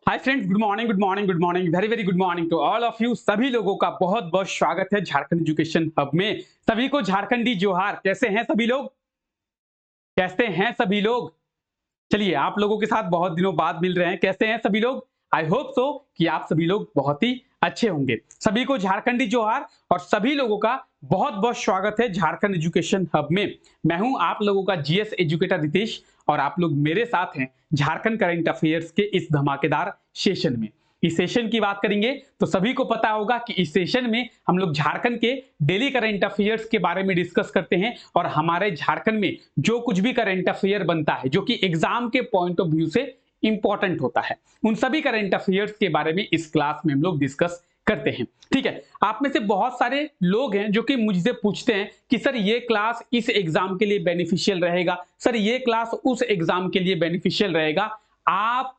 Hi friends, good morning good morning good morning, very very good morning to all of you. सभी लोगों का बहुत बहुत स्वागत है झारखंड एजुकेशन हब में। सभी को झारखंडी जोहार। कैसे हैं सभी लोग? कैसे हैं सभी लोग? चलिए, आप लोगों के साथ बहुत दिनों बाद मिल रहे हैं। कैसे हैं सभी लोग? आई होप सो कि आप सभी लोग बहुत ही अच्छे होंगे। सभी को झारखंडी जोहार और सभी लोगों का बहुत बहुत स्वागत है झारखंड एजुकेशन हब में। मैं हूं आप लोगों का जीएस एजुकेटर रितेश और आप लोग मेरे साथ हैं झारखंड करंट अफेयर्स के इस धमाकेदार सेशन में। इस सेशन की बात करेंगे तो सभी को पता होगा कि इस सेशन में हम लोग झारखंड के डेली करंट अफेयर्स के बारे में डिस्कस करते हैं और हमारे झारखंड में जो कुछ भी करंट अफेयर बनता है जो कि एग्जाम के पॉइंट ऑफ व्यू से इंपॉर्टेंट होता है, उन सभी करंट अफेयर्स के बारे में इस क्लास में हम लोग डिस्कस करते हैं। ठीक है, आप में से बहुत सारे लोग हैं जो कि मुझसे पूछते हैं कि सर ये क्लास इस एग्जाम के लिए बेनिफिशियल रहेगा, सर ये क्लास उस एग्जाम के लिए बेनिफिशियल रहेगा। आप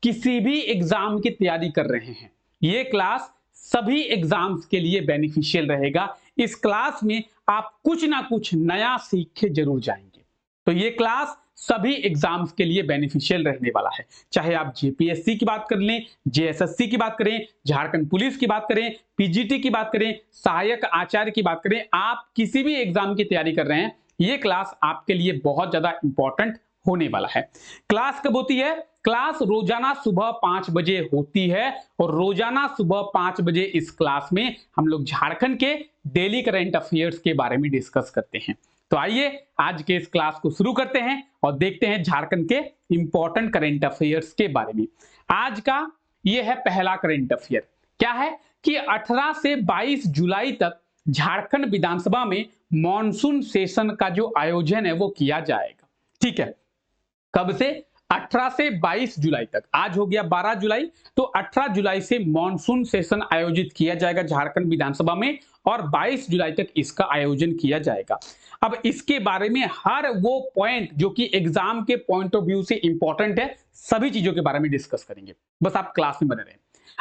किसी भी एग्जाम की तैयारी कर रहे हैं, ये क्लास सभी एग्जाम्स के लिए बेनिफिशियल रहेगा। इस क्लास में आप कुछ ना कुछ नया सीख के जरूर जाएंगे। तो ये क्लास सभी एग्जाम्स के लिए बेनिफिशियल रहने वाला है। चाहे आप जेपीएससी की बात कर लें, जेएसएससी की बात करें, झारखंड पुलिस की बात करें, पीजीटी की बात करें, सहायक आचार्य की बात करें, आप किसी भी एग्जाम की तैयारी कर रहे हैं, ये क्लास आपके लिए बहुत ज्यादा इंपॉर्टेंट होने वाला है। क्लास कब होती है? क्लास रोजाना सुबह 5 बजे होती है और रोजाना सुबह 5 बजे इस क्लास में हम लोग झारखंड के डेली करंट अफेयर्स के बारे में डिस्कस करते हैं। तो आइए आज के इस क्लास को शुरू करते हैं और देखते हैं झारखंड के इंपॉर्टेंट करंट अफेयर्स के बारे में। आज का ये है पहला करंट अफेयर। क्या है कि 18 से 22 जुलाई तक झारखंड विधानसभा में मॉनसून सेशन का जो आयोजन है वो किया जाएगा। ठीक है, कब से? 18 से 22 जुलाई तक। आज हो गया 12 जुलाई, तो 18 जुलाई से मॉनसून सेशन आयोजित किया जाएगा झारखंड विधानसभा में और 22 जुलाई तक इसका आयोजन किया जाएगा। अब इसके बारे में हर वो पॉइंट जो कि एग्जाम के पॉइंट ऑफ व्यू से इंपॉर्टेंट है, सभी चीजों के बारे में डिस्कस करेंगे। बस आप क्लास में बने रहें।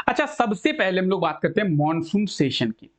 अच्छा, सबसे पहले हम लोग बात करते हैं मॉनसून सेशन की।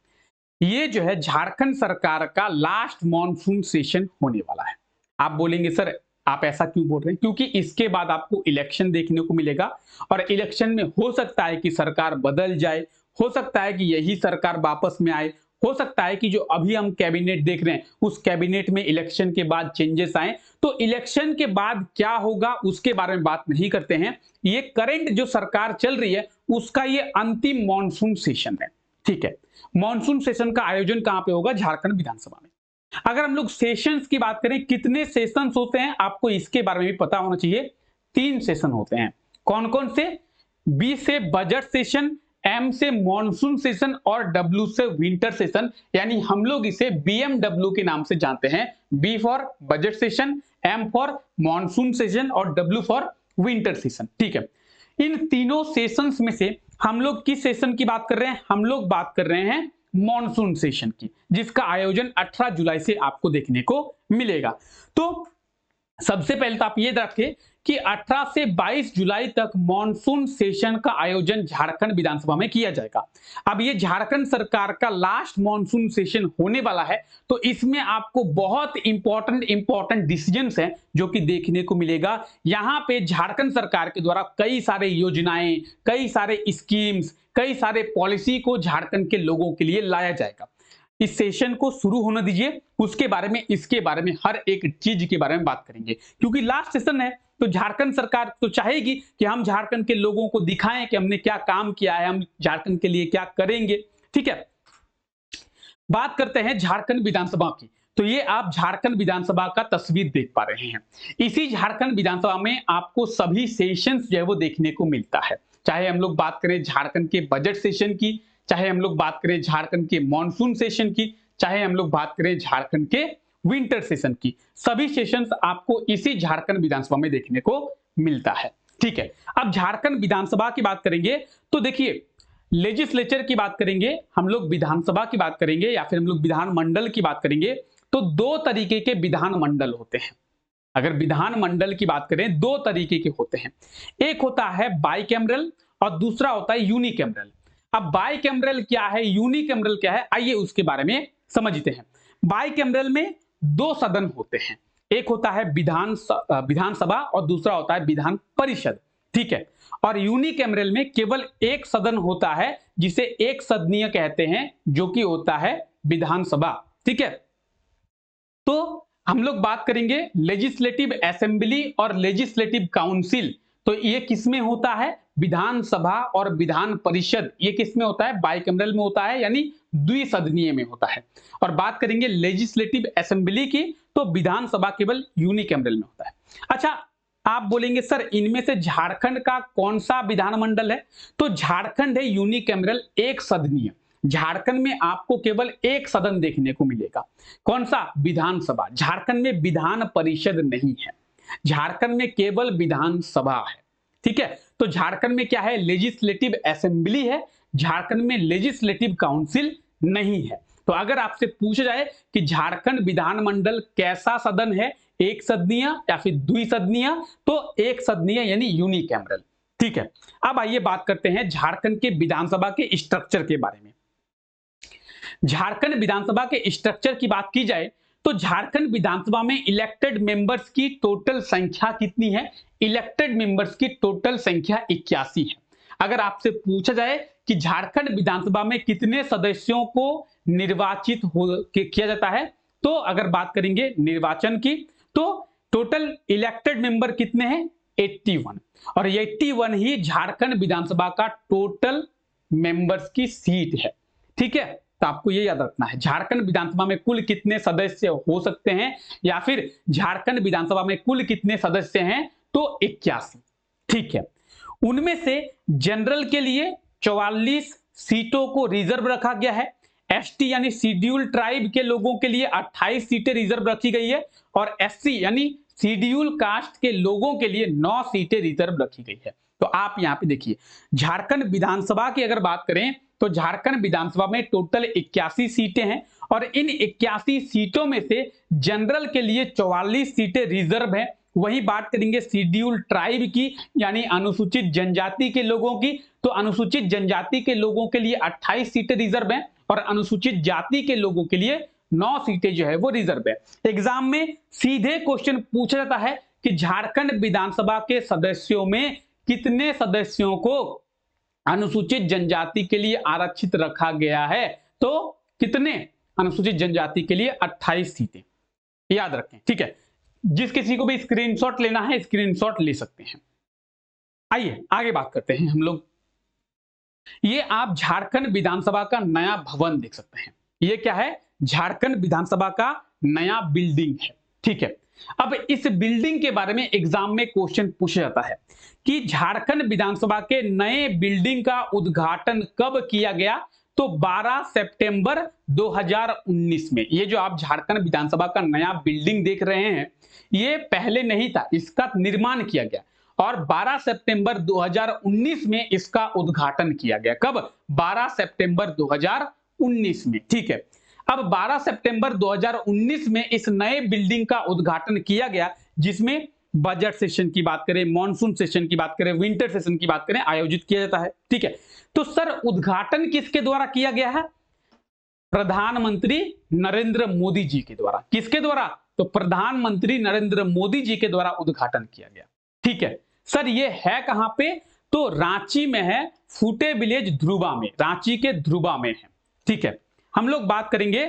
ये जो है झारखंड सरकार का लास्ट मॉनसून सेशन होने वाला है। आप बोलेंगे सर आप ऐसा क्यों बोल रहे हैं? क्योंकि इसके बाद आपको इलेक्शन देखने को मिलेगा और इलेक्शन में हो सकता है कि सरकार बदल जाए, हो सकता है कि यही सरकार वापस में आए, हो सकता है कि जो अभी हम कैबिनेट देख रहे हैं उस कैबिनेट में इलेक्शन के बाद चेंजेस आए। तो इलेक्शन के बाद क्या होगा उसके बारे में बात नहीं करते हैं। ये करंट जो सरकार चल रही है उसका ये अंतिम मॉनसून सेशन है। ठीक है, मॉनसून सेशन का आयोजन कहां पे होगा? झारखंड विधानसभा में। अगर हम लोग सेशंस की बात करें, कितने सेशंस होते हैं आपको इसके बारे में भी पता होना चाहिए। 3 सेशन होते हैं। कौन कौन से? बी से बजट सेशन, एम से मॉनसून सेशन और डब्ल्यू से विंटर सेशन, यानी हम लोग इसे बीएमडब्ल्यू के नाम से जानते हैं। B for budget session, M for monsoon session और डब्ल्यू फॉर विंटर सेशन। ठीक है, इन तीनों सेशंस में से हम लोग किस सेशन की बात कर रहे हैं? हम लोग बात कर रहे हैं मॉनसून सेशन की, जिसका आयोजन 18 जुलाई से आपको देखने को मिलेगा। तो सबसे पहले तो आप ये रखें कि 18 से 22 जुलाई तक मॉनसून सेशन का आयोजन झारखंड विधानसभा में किया जाएगा। अब ये झारखंड सरकार का लास्ट मॉनसून सेशन होने वाला है, तो इसमें आपको बहुत इंपॉर्टेंट डिसीजंस हैं जो कि देखने को मिलेगा। यहां पे झारखंड सरकार के द्वारा कई सारे योजनाएं, कई सारे स्कीम्स, कई सारे पॉलिसी को झारखंड के लोगों के लिए लाया जाएगा। इस सेशन को शुरू होने दीजिए, उसके बारे में, इसके बारे में, हर एक चीज के बारे में बात करेंगे। क्योंकि लास्ट सेशन है तो झारखंड सरकार तो चाहेगी कि हम झारखंड के लोगों को दिखाएं कि हमने क्या काम किया है, हम झारखंड के लिए क्या करेंगे। ठीक है, बात करते हैं झारखंड विधानसभा की। तो ये आप झारखंड विधानसभा का तस्वीर देख पा रहे हैं। इसी झारखंड विधानसभा में आपको सभी सेशंस जो है वो देखने को मिलता है। चाहे हम लोग बात करें झारखंड के बजट सेशन की, चाहे हम लोग बात करें झारखंड के मॉनसून सेशन की, चाहे हम लोग बात करें झारखंड के विंटर सेशन की, सभी सेशंस आपको इसी झारखंड विधानसभा में देखने को मिलता है। ठीक है, अब झारखंड विधानसभा की बात करेंगे तो देखिए, लेजिस्लेचर की बात करेंगे, हम लोग विधानसभा की बात करेंगे या फिर हम लोग विधानमंडल की बात करेंगे, तो 2 तरीके के विधानमंडल होते हैं। अगर विधानमंडल की बात करें, 2 तरीके के होते हैं। एक होता है बाइकैमरल और दूसरा होता है यूनिकैमरल। अब बाइकैमरल क्या है, यूनिकैमरल क्या है, आइए उसके बारे में समझते हैं। बाइकैमरल में 2 सदन होते हैं। एक होता है विधानसभा और दूसरा होता है विधान परिषद। ठीक है। और यूनिकैमरल में केवल एक सदन होता है जिसे एक सदनीय कहते हैं, जो कि होता है विधानसभा। ठीक है, तो हम लोग बात करेंगे लेजिस्लेटिव असेंबली और लेजिस्लेटिव काउंसिल। तो ये किसमें होता है? विधानसभा और विधान परिषद, ये किसमें होता है? बाइकैमरल में होता है, यानी द्विसदनीय में होता है। और बात करेंगे लेजिस्लेटिव असेंबली की, तो विधानसभा केवल यूनिकैमरल में होता है। अच्छा, आप बोलेंगे सर इनमें से झारखंड का कौन सा विधानमंडल है? तो झारखंड है यूनिकैमरल, एक सदनीय। झारखंड में आपको केवल एक सदन देखने को मिलेगा, कौन सा? विधानसभा। झारखंड में विधान परिषद नहीं है, झारखंड में केवल विधानसभा है। ठीक है, तो झारखंड में क्या है? लेजिस्लेटिव असेंबली है, झारखंड में लेजिस्लेटिव काउंसिल नहीं है। तो अगर आपसे पूछा जाए कि झारखंड विधानमंडल कैसा सदन है, एक सदनीय या फिर द्विसदनीय, तो एक सदनीय यानी यूनिकैमरल। ठीक है, अब आइए बात करते हैं झारखंड के विधानसभा के स्ट्रक्चर के बारे में। झारखंड विधानसभा के स्ट्रक्चर की बात की जाए तो झारखंड विधानसभा में इलेक्टेड मेंबर्स की टोटल संख्या कितनी है? इलेक्टेड मेंबर्स की टोटल संख्या 81 है। अगर आपसे पूछा जाए कि झारखंड विधानसभा में कितने सदस्यों को निर्वाचित किया जाता है, तो अगर बात करेंगे निर्वाचन की, तो टोटल इलेक्टेड मेंबर कितने हैं? 81। और 81 ही झारखंड विधानसभा का टोटल मेंबर्स की सीट है। ठीक है, तो आपको ये याद रखना है झारखंड विधानसभा में कुल कितने सदस्य हो सकते हैं, या फिर झारखंड विधानसभा में कुल कितने सदस्य हैं? तो 81। ठीक है, उनमें से जनरल के लिए 44 सीटों को रिजर्व रखा गया है। एसटी यानी शेड्यूल ट्राइब के लोगों के लिए 28 सीटें रिजर्व रखी गई है, और एससी यानी शेड्यूल कास्ट के लोगों के लिए 9 सीटें रिजर्व रखी गई है। तो आप यहां पे देखिए, झारखंड विधानसभा की अगर बात करें तो झारखंड विधानसभा में टोटल 81 सीटें हैं, और इन 81 सीटों में से जनरल के लिए 44 सीटें रिजर्व हैं। वही बात करेंगे शेड्यूल ट्राइब की, यानी अनुसूचित जनजाति के लोगों की, तो अनुसूचित जनजाति के लोगों के लिए 28 सीटें रिजर्व हैं, और अनुसूचित जाति के लोगों के लिए 9 सीटें जो है वो रिजर्व है। एग्जाम में सीधे क्वेश्चन पूछा जाता है कि झारखंड विधानसभा के सदस्यों में कितने सदस्यों को अनुसूचित जनजाति के लिए आरक्षित रखा गया है? तो कितने? अनुसूचित जनजाति के लिए 28 सीटें, याद रखें। ठीक है, जिस किसी को भी स्क्रीनशॉट लेना है स्क्रीनशॉट ले सकते हैं। आइए आगे बात करते हैं हम लोग। ये आप झारखंड विधानसभा का नया भवन देख सकते हैं। ये क्या है? झारखंड विधानसभा का नया बिल्डिंग है। ठीक है, अब इस बिल्डिंग के बारे में एग्जाम में क्वेश्चन पूछा जाता है कि झारखंड विधानसभा के नए बिल्डिंग का उद्घाटन कब किया गया? तो 12 सितंबर 2019 में। ये जो आप झारखंड विधानसभा का नया बिल्डिंग देख रहे हैं, ये पहले नहीं था, इसका निर्माण किया गया, और 12 सितंबर 2019 में इसका उद्घाटन किया गया। कब? 12 सितंबर 2019 में। ठीक है, अब 12 सितंबर 2019 में इस नए बिल्डिंग का उद्घाटन किया गया, जिसमें बजट सेशन की बात करें, मॉनसून सेशन की बात करें, विंटर सेशन की बात करें, आयोजित किया जाता है। ठीक है, तो सर उद्घाटन किसके द्वारा किया गया है? प्रधानमंत्री नरेंद्र मोदी जी के द्वारा। किसके द्वारा? तो प्रधानमंत्री नरेंद्र मोदी जी के द्वारा उद्घाटन किया गया। ठीक है, सर ये है कहां पे? तो रांची में है, फूटे विलेज ध्रुवा में, रांची के ध्रुवा में है। ठीक है, हम लोग बात करेंगे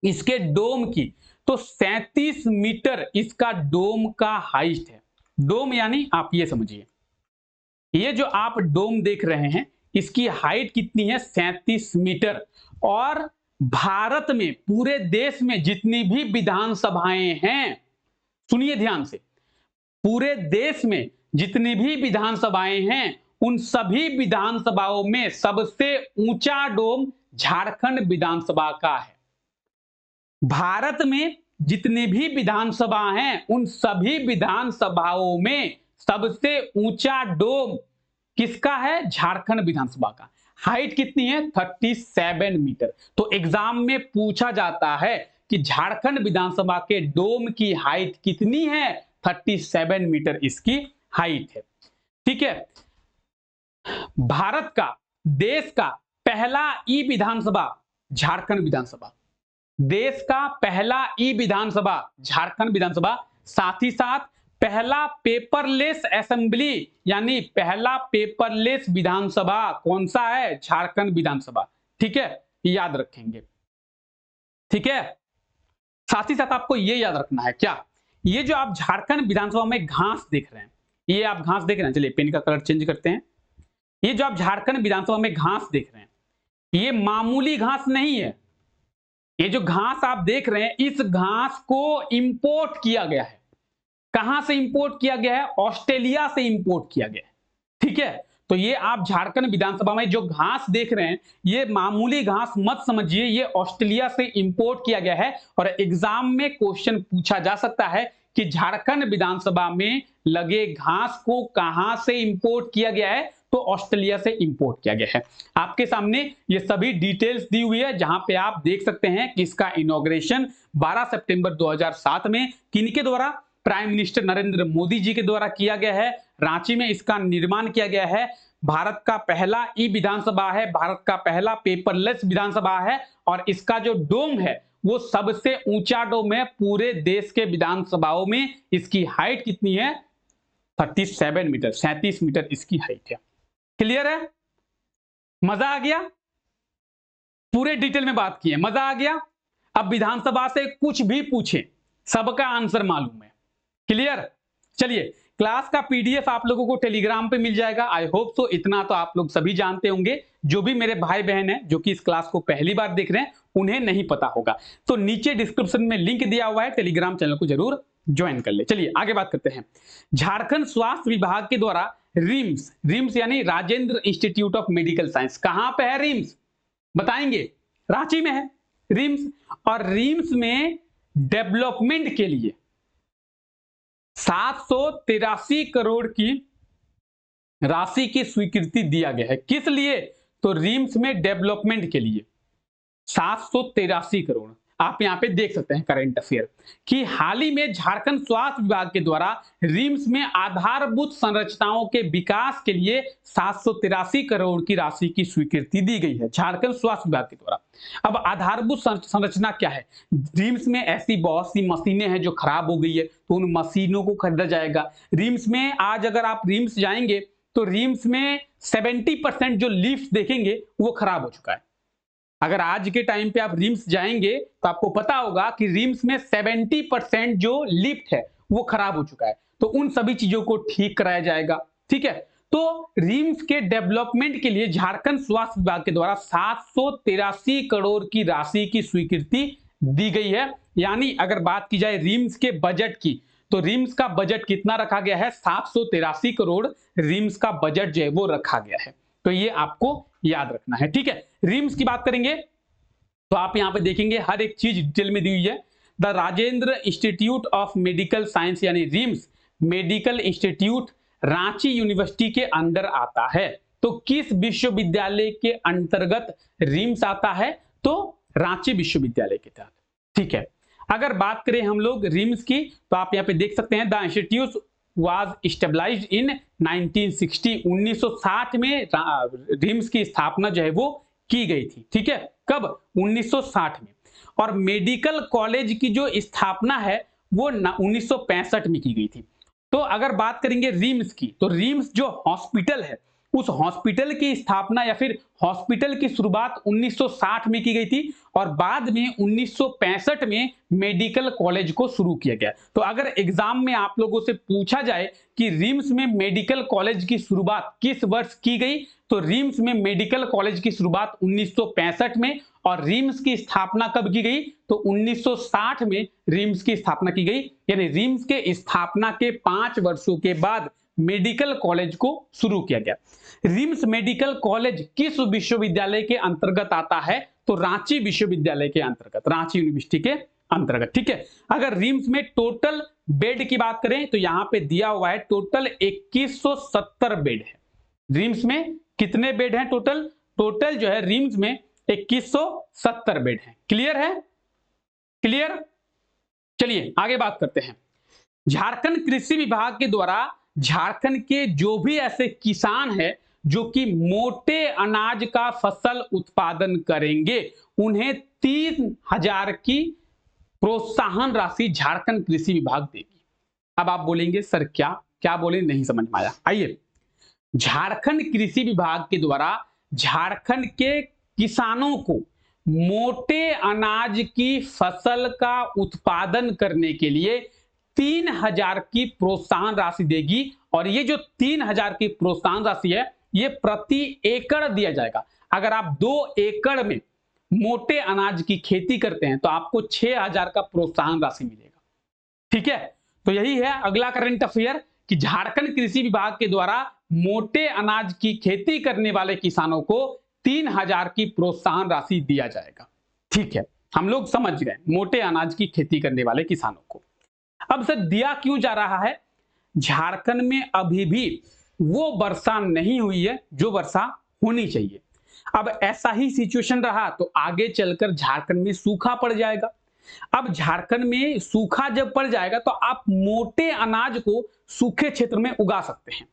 इसके डोम की, तो 37 मीटर इसका डोम का हाइट है। डोम यानी आप ये समझिए, ये जो आप डोम देख रहे हैं इसकी हाइट कितनी है? 37 मीटर। और भारत में, पूरे देश में जितनी भी विधानसभाएं हैं, सुनिए ध्यान से, पूरे देश में जितनी भी विधानसभाएं हैं उन सभी विधानसभाओं में सबसे ऊंचा डोम झारखंड विधानसभा का है। भारत में जितनी भी विधानसभा हैं उन सभी विधानसभाओं में सबसे ऊंचा डोम किसका है? झारखंड विधानसभा का। हाइट कितनी है? 37 मीटर। तो एग्जाम में पूछा जाता है कि झारखंड विधानसभा के डोम की हाइट कितनी है? 37 मीटर इसकी हाइट है। ठीक है, भारत का, देश का पहला ई विधानसभा झारखंड विधानसभा, देश का पहला ई विधानसभा झारखंड विधानसभा, साथ ही साथ पहला पेपरलेस असेंबली यानी पहला पेपरलेस विधानसभा कौन सा है? झारखंड विधानसभा। ठीक है, याद रखेंगे। ठीक है, साथ ही साथ आपको यह याद रखना है क्या, ये जो आप झारखंड विधानसभा में घास देख रहे हैं, ये आप घास देख रहे हैं, चलिए पेन का कलर चेंज करते हैं। ये जो आप झारखंड विधानसभा में घास देख रहे हैं, ये मामूली घास नहीं है। ये जो घास आप देख रहे हैं, इस घास को इंपोर्ट किया गया है। कहां से इंपोर्ट किया गया है? ऑस्ट्रेलिया से इंपोर्ट किया गया है। ठीक है, तो ये आप झारखंड विधानसभा में जो घास देख रहे हैं, ये मामूली घास मत समझिए, ये ऑस्ट्रेलिया से इंपोर्ट किया गया है। और एग्जाम में क्वेश्चन पूछा जा सकता है कि झारखंड विधानसभा में लगे घास को कहां से इंपोर्ट किया गया है? तो ऑस्ट्रेलिया से इंपोर्ट किया गया है। आपके सामने ये सभी डिटेल्स दी हुई है, जहां पे आप देख सकते हैं कि इसका इनॉग्रेशन 12 सितंबर 2007 में किनके द्वारा? प्राइम मिनिस्टर नरेंद्र मोदी जी के द्वारा किया गया है। रांची में इसका निर्माण किया गया है। भारत का पहला ई विधानसभा है, भारत का पहला पेपरलेस विधानसभा है। और इसका जो डोम है वो सबसे ऊंचा डोम है पूरे देश के विधानसभाओं में। इसकी हाइट कितनी है? 37 मीटर, 37 मीटर इसकी हाइट है। क्लियर है? मजा आ गया? पूरे डिटेल में बात की है, मजा आ गया? अब विधानसभा से कुछ भी पूछे, सबका आंसर मालूम है। क्लियर? चलिए, क्लास का पीडीएफ आप लोगों को टेलीग्राम पे मिल जाएगा। आई होप सो, इतना तो आप लोग सभी जानते होंगे। जो भी मेरे भाई बहन हैं जो कि इस क्लास को पहली बार देख रहे हैं, उन्हें नहीं पता होगा तो नीचे डिस्क्रिप्शन में लिंक दिया हुआ है, टेलीग्राम चैनल को जरूर ज्वाइन कर ले। चलिए आगे बात करते हैं। झारखंड स्वास्थ्य विभाग के द्वारा रिम्स, रिम्स यानी Rajendra institute of medical science, कहां पे है रिम्स? बताएंगे। रांची में है रिम्स। और रिम्स में डेवलपमेंट के लिए 783 करोड़ की राशि की स्वीकृति दिया गया है। किस लिए? तो रिम्स में डेवलपमेंट के लिए 783 करोड़। आप यहां पे देख सकते हैं करंट अफेयर कि हाल ही में झारखंड स्वास्थ्य विभाग के द्वारा रिम्स में आधारभूत संरचनाओं के विकास के लिए 783 करोड़ की राशि की स्वीकृति दी गई है झारखंड स्वास्थ्य विभाग के द्वारा। अब आधारभूत संरचना क्या है? रिम्स में ऐसी बहुत सी मशीनें हैं जो खराब हो गई है, तो उन मशीनों को खरीदा जाएगा। रिम्स में आज अगर आप रिम्स जाएंगे तो रिम्स में 70% जो लिफ्ट देखेंगे वो खराब हो चुका है। अगर आज के टाइम पे आप रिम्स जाएंगे तो आपको पता होगा कि रिम्स में 70% जो लिफ्ट है वो खराब हो चुका है, तो उन सभी चीजों को ठीक कराया जाएगा। ठीक है, तो रिम्स के डेवलपमेंट के लिए झारखंड स्वास्थ्य विभाग के द्वारा 783 करोड़ की राशि की स्वीकृति दी गई है। यानी अगर बात की जाए रिम्स के बजट की, तो रिम्स का बजट कितना रखा गया है? 783 करोड़ रिम्स का बजट जो है वो रखा गया है। तो ये आपको याद रखना है। ठीक है, रिम्स की बात करेंगे तो आप यहां पे देखेंगे हर एक चीज डिटेल में दी हुई है। The Rajendra institute of medical science यानी RIMS medical institute Ranchi university के अंदर आता है। तो किस विश्वविद्यालय के अंतर्गत रिम्स आता है? तो रांची विश्वविद्यालय के तहत। ठीक है, अगर बात करें हम लोग रिम्स की तो आप यहां पे देख सकते हैं the institute was established in 1960। 1960 में रिम्स की स्थापना जो है वो की गई थी। ठीक है, कब? 1960 में। और मेडिकल कॉलेज की जो स्थापना है वो 1965 में की गई थी। तो अगर बात करेंगे रिम्स की, तो रिम्स जो हॉस्पिटल है, उस हॉस्पिटल की स्थापना या फिर हॉस्पिटल की शुरुआत 1960 में की गई थी और बाद में 1965 में मेडिकल कॉलेज को शुरू किया गया। तो अगर एग्जाम में आप लोगों से पूछा जाए कि रिम्स में मेडिकल कॉलेज की शुरुआत किस वर्ष की गई, तो रिम्स में मेडिकल कॉलेज की शुरुआत 1965 में और रिम्स की स्थापना कब की गई? तो 1960 में रिम्स की स्थापना की गई। यानी रिम्स के स्थापना के 5 वर्षों के बाद मेडिकल कॉलेज को शुरू किया गया। रिम्स मेडिकल कॉलेज किस विश्वविद्यालय के अंतर्गत आता है? तो रांची विश्वविद्यालय के अंतर्गत, रांची यूनिवर्सिटी के अंतर्गत। ठीक है, अगर रिम्स में टोटल बेड की बात करें तो यहां पे दिया हुआ है टोटल 2170 बेड है। रिम्स में कितने बेड हैं टोटल? टोटल जो है रिम्स में 2170 बेड हैं। क्लियर है? क्लियर? चलिए आगे बात करते हैं। झारखंड कृषि विभाग के द्वारा झारखंड के जो भी ऐसे किसान हैं जो कि मोटे अनाज का फसल उत्पादन करेंगे, उन्हें 3000 की प्रोत्साहन राशि झारखंड कृषि विभाग देगी। अब आप बोलेंगे सर क्या क्या बोले, नहीं समझ में आया। आइए, झारखंड कृषि विभाग के द्वारा झारखंड के किसानों को मोटे अनाज की फसल का उत्पादन करने के लिए 3,000 की प्रोत्साहन राशि देगी, और ये जो 3,000 की प्रोत्साहन राशि है ये प्रति एकड़ दिया जाएगा। अगर आप 2 एकड़ में मोटे अनाज की खेती करते हैं तो आपको 6,000 का प्रोत्साहन राशि मिलेगा। ठीक है, तो यही है अगला करंट अफेयर कि झारखंड कृषि विभाग के द्वारा मोटे अनाज की खेती करने वाले किसानों को 3,000 की प्रोत्साहन राशि दिया जाएगा। ठीक है, हम लोग समझ गए मोटे अनाज की खेती करने वाले किसानों को। अब सर दिया क्यों जा रहा है? झारखंड में अभी भी वो वर्षा नहीं हुई है जो वर्षा होनी चाहिए। अब ऐसा ही सिचुएशन रहा तो आगे चलकर झारखंड में सूखा पड़ जाएगा। अब झारखंड में सूखा जब पड़ जाएगा तो आप मोटे अनाज को सूखे क्षेत्र में उगा सकते हैं।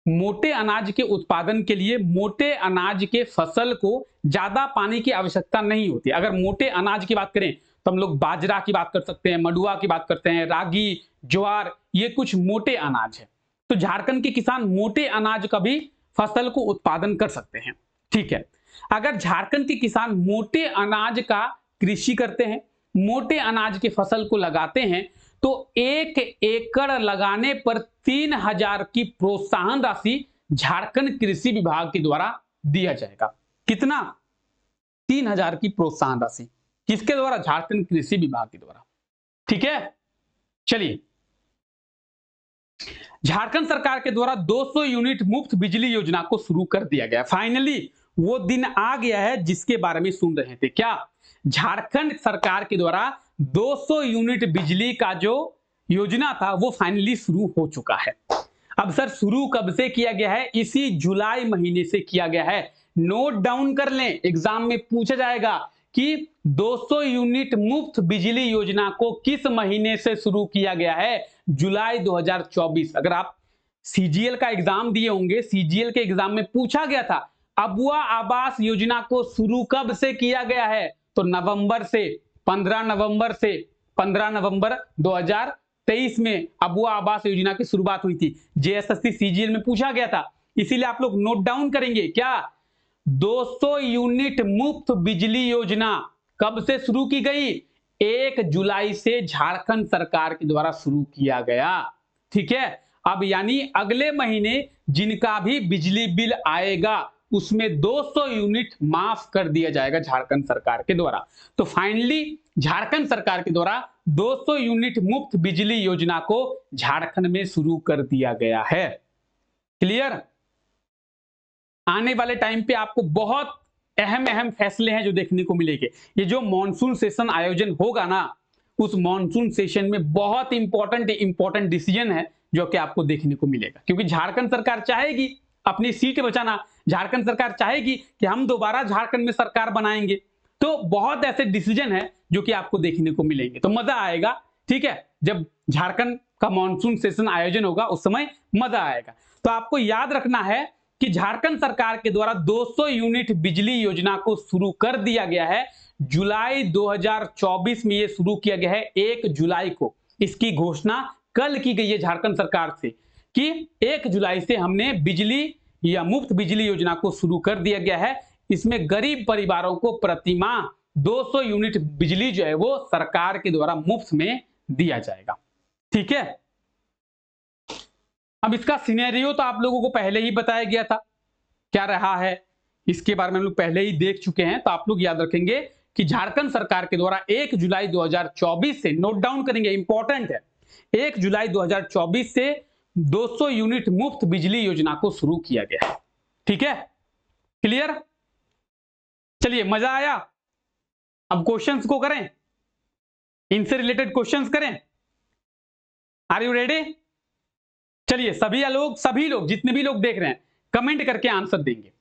मोटे अनाज के उत्पादन के लिए मोटे अनाज के फसल को ज्यादा पानी की आवश्यकता नहीं होती। अगर मोटे अनाज की बात करें तो हम लोग बाजरा की बात कर सकते हैं, मडुआ की बात करते हैं, रागी, ज्वार, ये कुछ मोटे अनाज है। तो झारखंड के किसान मोटे अनाज का भी फसल को उत्पादन कर सकते हैं। ठीक है, अगर झारखंड के किसान मोटे अनाज का कृषि करते हैं, मोटे अनाज के फसल को लगाते हैं, तो 1 एकड़ लगाने पर 3,000 की प्रोत्साहन राशि झारखंड कृषि विभाग के द्वारा दिया जाएगा। कितना? 3,000 की प्रोत्साहन राशि किसके द्वारा? झारखंड कृषि विभाग के द्वारा। ठीक है, चलिए, झारखंड सरकार के द्वारा 200 यूनिट मुफ्त बिजली योजना को शुरू कर दिया गया। फाइनली वो दिन आ गया है जिसके बारे में सुन रहे थे। क्या? झारखंड सरकार के द्वारा 200 यूनिट बिजली का जो योजना था वो फाइनली शुरू हो चुका है। अब सर शुरू कब से किया गया है? इसी जुलाई महीने से किया गया है। नोट डाउन कर लें, एग्जाम में पूछा जाएगा कि 200 यूनिट मुफ्त बिजली योजना को किस महीने से शुरू किया गया है? जुलाई 2024। अगर आप सीजीएल का एग्जाम दिए होंगे, सीजीएल के एग्जाम में पूछा गया था अबुआ आवास योजना को शुरू कब से किया गया है, तो नवंबर से, 15 नवंबर 2023 में अबुआ आवास योजना की शुरुआत हुई थी। जेएसएससी सीजीएल में पूछा गया था, इसीलिए आप लोग नोट डाउन करेंगे। क्या? 200 यूनिट मुफ्त बिजली योजना कब से शुरू की गई? 1 जुलाई से झारखंड सरकार के द्वारा शुरू किया गया। ठीक है, अब यानी अगले महीने जिनका भी बिजली बिल आएगा उसमें 200 यूनिट माफ कर दिया जाएगा झारखंड सरकार के द्वारा। तो फाइनली झारखंड सरकार के द्वारा 200 यूनिट मुफ्त बिजली योजना को झारखंड में शुरू कर दिया गया है। क्लियर? आने वाले टाइम पे आपको बहुत अहम फैसले हैं जो देखने को मिलेंगे। ये जो मॉनसून सेशन आयोजन होगा ना, उस मॉनसून सेशन में बहुत इंपॉर्टेंट डिसीजन है जो कि आपको देखने को मिलेगा, क्योंकि झारखंड सरकार चाहेगी अपनी सीट बचाना, झारखंड सरकार चाहेगी कि हम दोबारा झारखंड में सरकार बनाएंगे। तो बहुत ऐसे डिसीजन है जो कि आपको देखने को मिलेंगे, तो मजा आएगा। ठीक है, जब झारखंड का मॉनसून सेशन आयोजन होगा उस समय मजा आएगा। तो आपको याद रखना है कि झारखंड सरकार के द्वारा 200 यूनिट बिजली योजना को शुरू कर दिया गया है। जुलाई 2024 में यह शुरू किया गया है। 1 जुलाई को इसकी घोषणा कल की गई है झारखंड सरकार से कि 1 जुलाई से हमने बिजली या मुफ्त बिजली योजना को शुरू कर दिया गया है। इसमें गरीब परिवारों को प्रतिमाह 200 यूनिट बिजली जो है वो सरकार के द्वारा मुफ्त में दिया जाएगा। ठीक है, अब इसका सिनेरियो तो आप लोगों को पहले ही बताया गया था, क्या रहा है इसके बारे में हम लोग पहले ही देख चुके हैं। तो आप लोग याद रखेंगे कि झारखंड सरकार के द्वारा 1 जुलाई 2024 से, नोट डाउन करेंगे, इंपॉर्टेंट है, 1 जुलाई 2024 से 200 यूनिट मुफ्त बिजली योजना को शुरू किया गया है। ठीक है, क्लियर? चलिए, मजा आया? अब क्वेश्चंस को करें, इनसे रिलेटेड क्वेश्चंस करें। Are you ready? चलिए, सभी लोग जितने भी लोग देख रहे हैं कमेंट करके आंसर देंगे।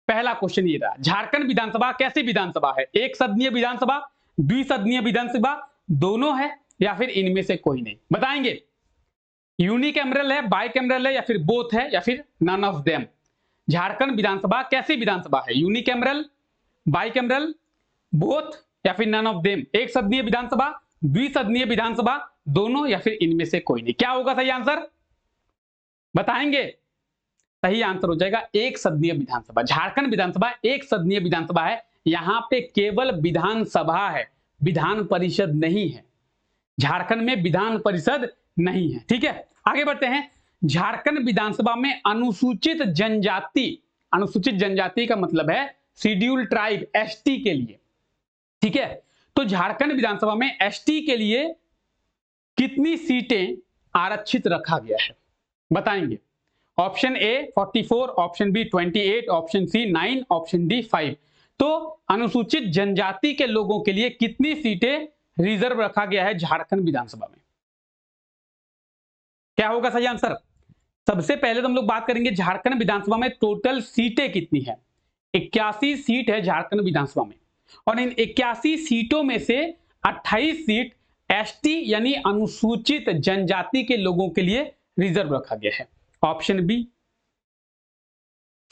पहला क्वेश्चन ये रहा, झारखंड विधानसभा कैसी विधानसभा है? एक सदनीय विधानसभा, द्विसदनीय विधानसभा, दोनों है या फिर इनमें से कोई नहीं? बताएंगे। यूनिकैमरल है, बाइकैमरल है, या फिर बोथ है, या फिर नन ऑफ देम? झारखंड विधानसभा कैसी विधानसभा है? यूनिकैमरल, बाइकैमरल, बोथ, या फिर नन ऑफ देम? एक सदनीय विधानसभा, द्विसदनीय विधानसभा, दोनों या फिर इनमें से कोई नहीं? क्या होगा सही आंसर बताएंगे? सही आंसर हो जाएगा एक सदनीय विधानसभा। झारखंड विधानसभा एक सदनीय विधानसभा है। यहां पे केवल विधानसभा है, विधान परिषद नहीं है। झारखंड में विधान परिषद नहीं है। ठीक है, आगे बढ़ते हैं। झारखंड विधानसभा में अनुसूचित जनजाति का मतलब है शेड्यूल ट्राइब, एसटी के लिए। ठीक है, तो झारखंड विधानसभा में एसटी के लिए कितनी सीटें आरक्षित रखा गया है बताएंगे? Option A 44, option B 28, option C 9, option D 5। तो अनुसूचित जनजाति के लोगों के लिए कितनी सीटें रिजर्व रखा गया है झारखंड विधानसभा में? क्या होगा सही आंसर? सबसे पहले तो हम लोग बात करेंगे झारखंड विधानसभा में टोटल सीटें कितनी है। 81 सीट है झारखंड विधानसभा में, और इन 81 सीटों में से 28 सीट एसटी यानी अनुसूचित जनजाति के लोगों के लिए रिजर्व रखा गया है। ऑप्शन बी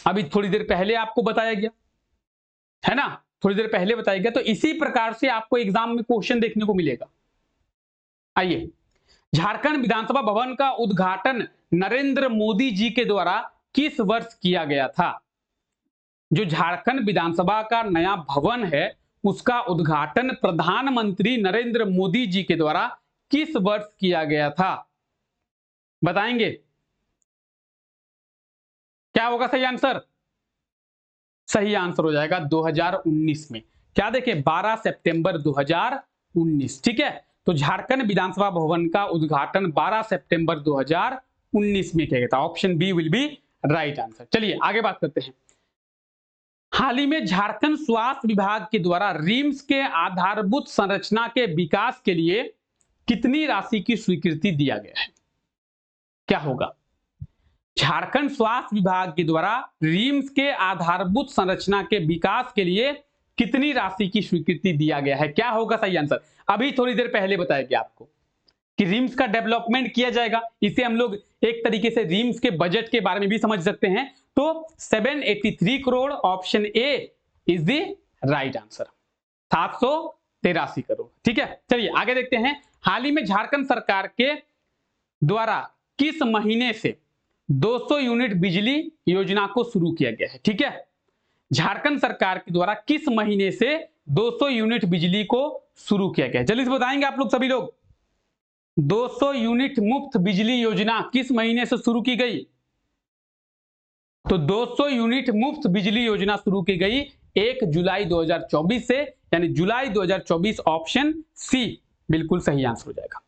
अभी थोड़ी देर पहले आपको बताया गया है ना, थोड़ी देर पहले बताया गया। तो इसी प्रकार से आपको एग्जाम में क्वेश्चन देखने को मिलेगा। आइए, झारखंड विधानसभा भवन का उद्घाटन नरेंद्र मोदी जी के द्वारा किस वर्ष किया गया था? जो झारखंड विधानसभा का नया भवन है उसका उद्घाटन प्रधानमंत्री नरेंद्र मोदी जी के द्वारा किस वर्ष किया गया था बताएंगे? क्या होगा सही आंसर? सही आंसर हो जाएगा 2019 में। क्या देखें, 12 सितंबर 2019। ठीक है, तो झारखंड विधानसभा भवन का उद्घाटन 12 सितंबर 2019 में किया गया था। Option B will be right answer. चलिए आगे बात करते हैं। हाल ही में झारखंड स्वास्थ्य विभाग के द्वारा रिम्स के आधारभूत संरचना के विकास के लिए कितनी राशि की स्वीकृति दिया गया है? क्या होगा? झारखंड स्वास्थ्य विभाग के द्वारा रिम्स के आधारभूत संरचना के विकास के लिए कितनी राशि की स्वीकृति दिया गया है? क्या होगा सही आंसर? अभी थोड़ी देर पहले बताया गया आपको कि रिम्स का डेवलपमेंट किया जाएगा। इसे हम लोग एक तरीके से रिम्स के बजट के बारे में भी समझ सकते हैं। तो 783 crore option A is the right answer, 783 crore. ठीक है, चलिए आगे देखते हैं। हाल ही में झारखंड सरकार के द्वारा किस महीने से 200 यूनिट बिजली योजना को शुरू किया गया है? ठीक है, झारखंड सरकार के द्वारा किस महीने से 200 यूनिट बिजली को शुरू किया गया है? जल्दी से बताएंगे आप लोग सभी लोग। 200 यूनिट मुफ्त बिजली योजना किस महीने से शुरू की गई? तो 200 यूनिट मुफ्त बिजली योजना शुरू की गई 1 जुलाई 2024 से, यानी जुलाई 2024। ऑप्शन सी बिल्कुल सही आंसर हो जाएगा।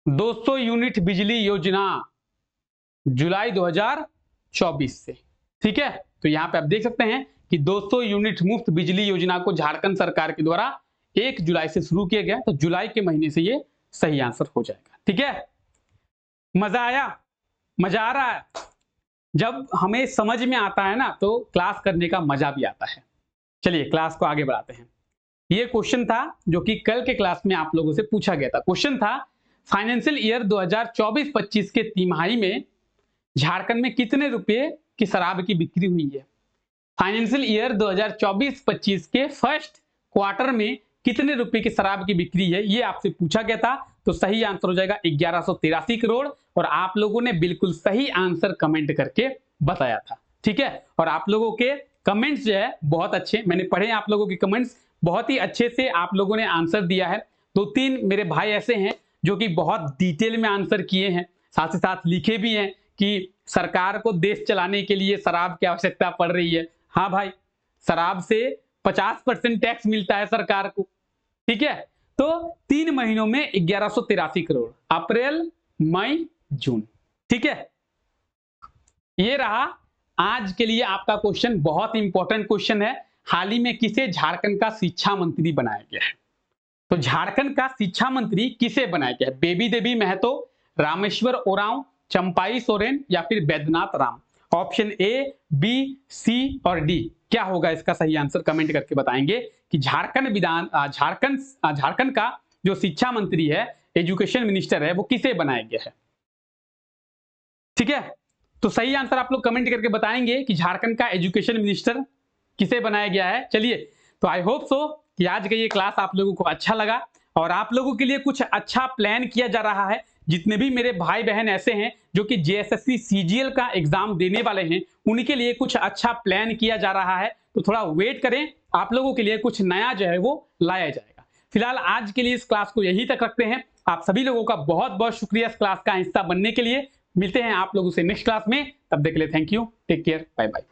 200 यूनिट बिजली योजना जुलाई 2024 से। ठीक है, तो यहां पे आप देख सकते हैं कि 200 यूनिट मुफ्त बिजली योजना को झारखंड सरकार के द्वारा 1 जुलाई से शुरू किया गया, तो जुलाई के महीने से ये सही आंसर हो जाएगा। ठीक है, मजा आया? मजा आ रहा है? जब हमें समझ में आता है ना तो क्लास करने का मजा भी आता है। चलिए क्लास को आगे बढ़ाते हैं। ये क्वेश्चन था जो कि कल के क्लास में आप लोगों से पूछा गया था। क्वेश्चन था फाइनेंशियल ईयर 2024-25 के तिमाही में झारखंड में कितने रुपए की शराब की बिक्री हुई है? फाइनेंशियल ईयर 2024-25 के फर्स्ट क्वार्टर में कितने रुपए की शराब की बिक्री है, ये आपसे पूछा गया था। तो सही आंसर हो जाएगा 1183 करोड़, और आप लोगों ने बिल्कुल सही आंसर कमेंट करके बताया था। ठीक है, और आप लोगों के कमेंट्स जो है बहुत अच्छे, मैंने पढ़े आप लोगों के कमेंट्स, बहुत ही अच्छे से आप लोगों ने आंसर दिया है। 2-3 मेरे भाई ऐसे हैं जो कि बहुत डिटेल में आंसर किए हैं, साथ ही साथ लिखे भी हैं कि सरकार को देश चलाने के लिए शराब की आवश्यकता पड़ रही है। हाँ भाई, शराब से 50% टैक्स मिलता है सरकार को। ठीक है, तो 3 महीनों में 1183 करोड़, अप्रैल मई जून। ठीक है, ये रहा आज के लिए आपका क्वेश्चन, बहुत इंपॉर्टेंट क्वेश्चन है। हाल ही में किसे झारखंड का शिक्षा मंत्री बनाया गया है? तो झारखंड का शिक्षा मंत्री किसे बनाया गया है? बेबी देवी महतो, रामेश्वर ओरांव, चंपाई सोरेन या फिर Baidyanath Ram? Option A, B, C और डी। क्या होगा इसका सही आंसर? कमेंट करके बताएंगे कि झारखंड का जो शिक्षा मंत्री है, एजुकेशन मिनिस्टर है, वो किसे बनाया गया है? ठीक है, तो सही आंसर आप लोग कमेंट करके बताएंगे कि झारखंड का एजुकेशन मिनिस्टर किसे बनाया गया है। चलिए, तो आई होप सो कि आज का ये क्लास आप लोगों को अच्छा लगा। और आप लोगों के लिए कुछ अच्छा प्लान किया जा रहा है। जितने भी मेरे भाई बहन ऐसे हैं जो कि जेएसएससी सीजीएल का एग्जाम देने वाले हैं, उनके लिए कुछ अच्छा प्लान किया जा रहा है। तो थोड़ा वेट करें, आप लोगों के लिए कुछ नया जो है वो लाया जाएगा। फिलहाल आज के लिए इस क्लास को यहीं तक रखते हैं। आप सभी लोगों का बहुत बहुत शुक्रिया इस क्लास का हिस्सा बनने के लिए। मिलते हैं आप लोगों से नेक्स्ट क्लास में, तब तक के लिए thank you, take care, bye bye.